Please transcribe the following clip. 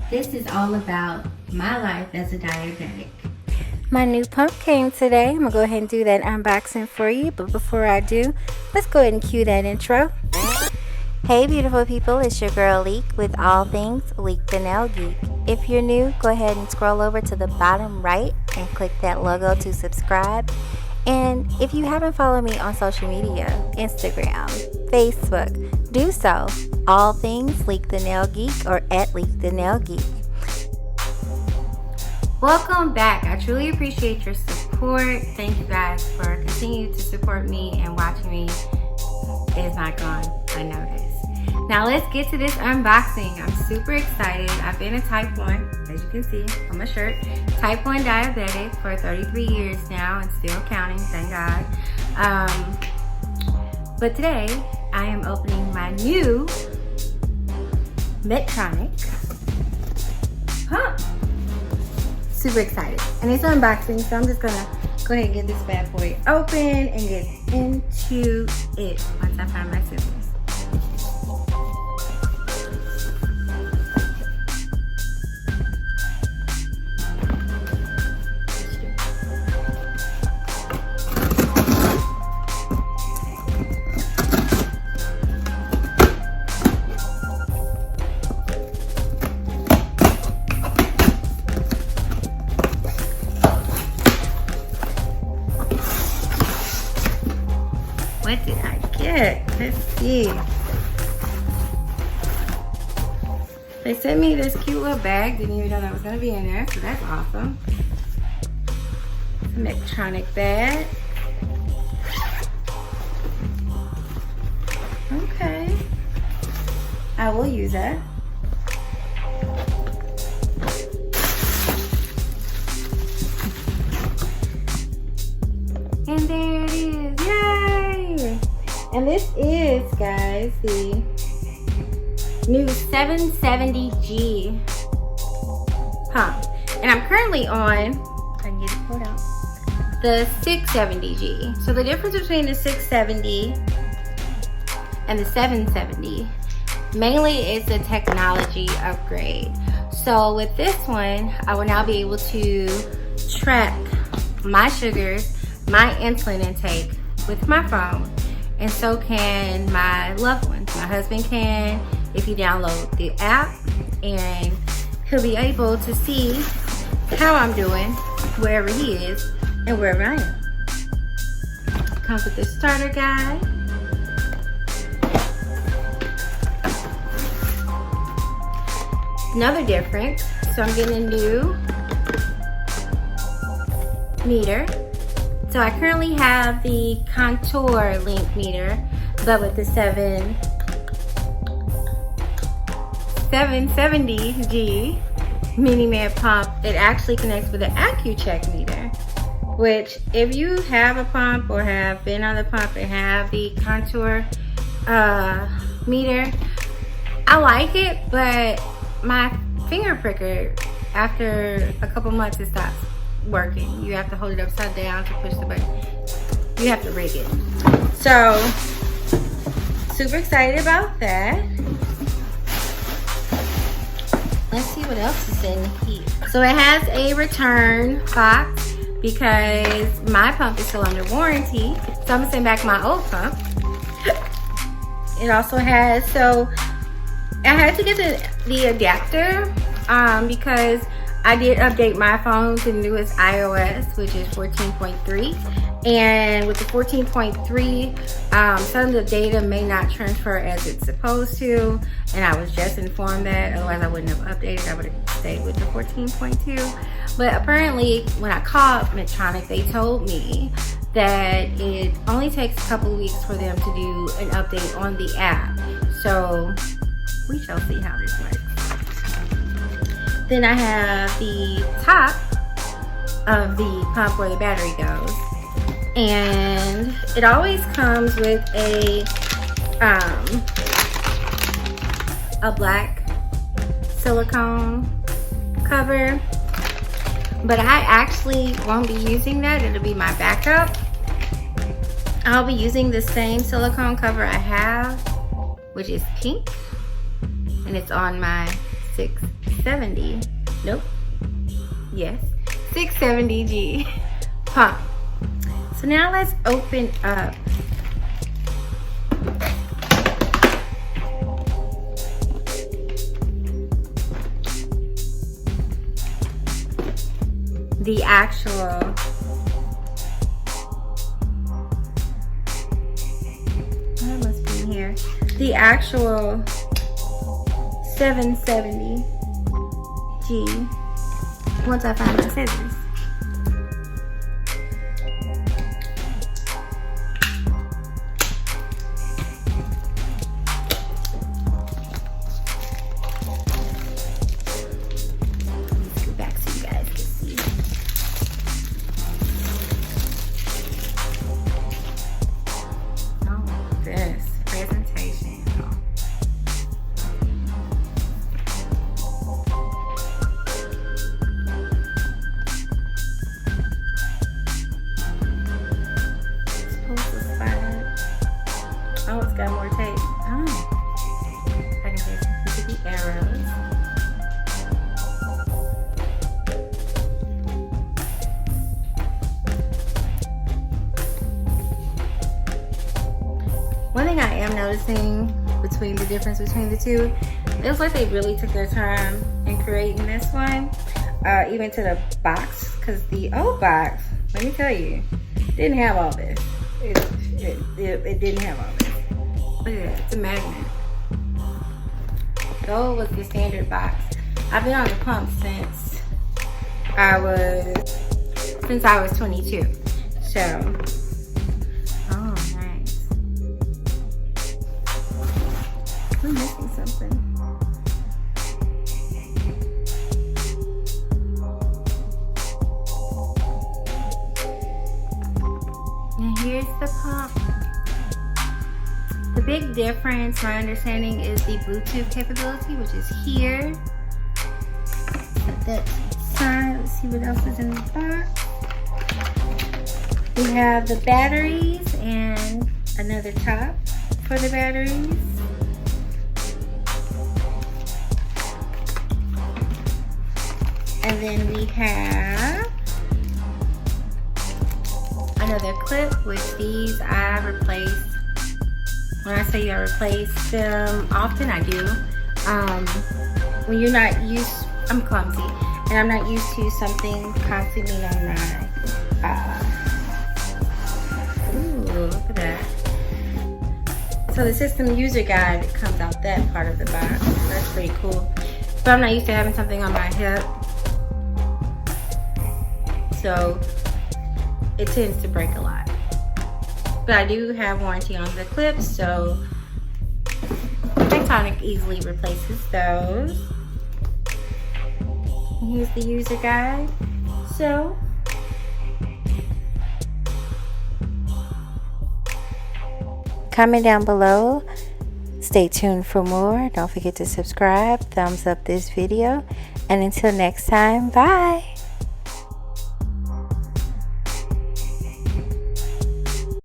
This is all about my life as a diabetic. My new pump came today. I'm going to go ahead and do that unboxing for you. But before I do, let's go ahead and cue that intro. Hey beautiful people, it's your girl Lique with all things LiqueTheNailGeek. If you're new, go ahead and scroll over to the bottom right and click that logo to subscribe. And if you haven't followed me on social media, Instagram, Facebook, do so. All things LiqueTheNailGeek or at LiqueTheNailGeek. Welcome back. I truly appreciate your support. Thank you guys for continuing to support me and watching me. It is not gone unnoticed. Now let's get to this unboxing. I'm super excited. I've been a type 1, as you can see on my shirt, type 1 diabetic for 33 years now and still counting, thank God. But today I am opening my new Medtronic pump. Super excited. And it's unboxing, so I'm just gonna go ahead and get this bad boy open and get into it once I find my scissors. What did I get? Let's see. They sent me this cute little bag. Didn't even know that was going to be in there, so that's awesome. It's a Medtronic bag. Okay. I will use that. And there it is. Yay! And this is, guys, the new 770G pump. And I'm currently on, I can get it pulled out, the 670G. So the difference between the 670 and the 770, mainly is a technology upgrade. So with this one, I will now be able to track my sugars, my insulin intake with my phone, and so can my loved ones. My husband can, if you download the app, and he'll be able to see how I'm doing wherever he is and wherever I am. Comes with this starter guide. Another difference, so I'm getting a new meter. So I currently have the Contour Link meter, but with the 770G MinMed pump, it actually connects with the accu-chek meter, which if you have a pump or have been on the pump and have the Contour meter, I like it, but my finger pricker, after a couple months, it stops working. You have to hold it upside down to push the button. You have to rig it. So, super excited about that. Let's see what else is in here. So it has a return box because my pump is still under warranty. So I'm gonna send back my old pump. It also has, so I had to get the adapter because I did update my phone to the newest iOS, which is 14.3. And with the 14.3, some of the data may not transfer as it's supposed to. And I was just informed that, otherwise I wouldn't have updated. I would have stayed with the 14.2. But apparently, when I called Medtronic, they told me that it only takes a couple weeks for them to do an update on the app. So we shall see how this works. Then I have the top of the pump where the battery goes. And it always comes with a black silicone cover. But I actually won't be using that. It'll be my backup. I'll be using the same silicone cover I have, which is pink. And it's on my 6 670. Nope. Yes. 670G pump. So now let's open up the actual the actual 770G once I find my scissors. Let's go back so you guys can see. Oh, this presentation. Oh, it's got more tape. Oh. I can take the arrows. One thing I am noticing between the difference between the two, it looks like they really took their time in creating this one. Even to the box, because the old box, let me tell you, didn't have all this. It didn't have all this. Look at that, it's a magnet. Gold was the standard box. I've been on the pump since I was 22. So, oh nice. I'm missing something. And here's the pump. The big difference, my understanding, is the Bluetooth capability, which is here. Set that aside. Let's see what else is in the box. We have the batteries and another top for the batteries. And then we have another clip, which these I replaced. When I say I replace them often, I do. When you're not used, I'm clumsy, and I'm not used to something constantly on my, ooh, look at that. So the system user guide comes out that part of the box. That's pretty cool. But I'm not used to having something on my hip, so it tends to break a lot. But I do have warranty on the clips, so Medtronic easily replaces those. And here's the user guide. So, comment down below. Stay tuned for more. Don't forget to subscribe, thumbs up this video, and until next time, bye.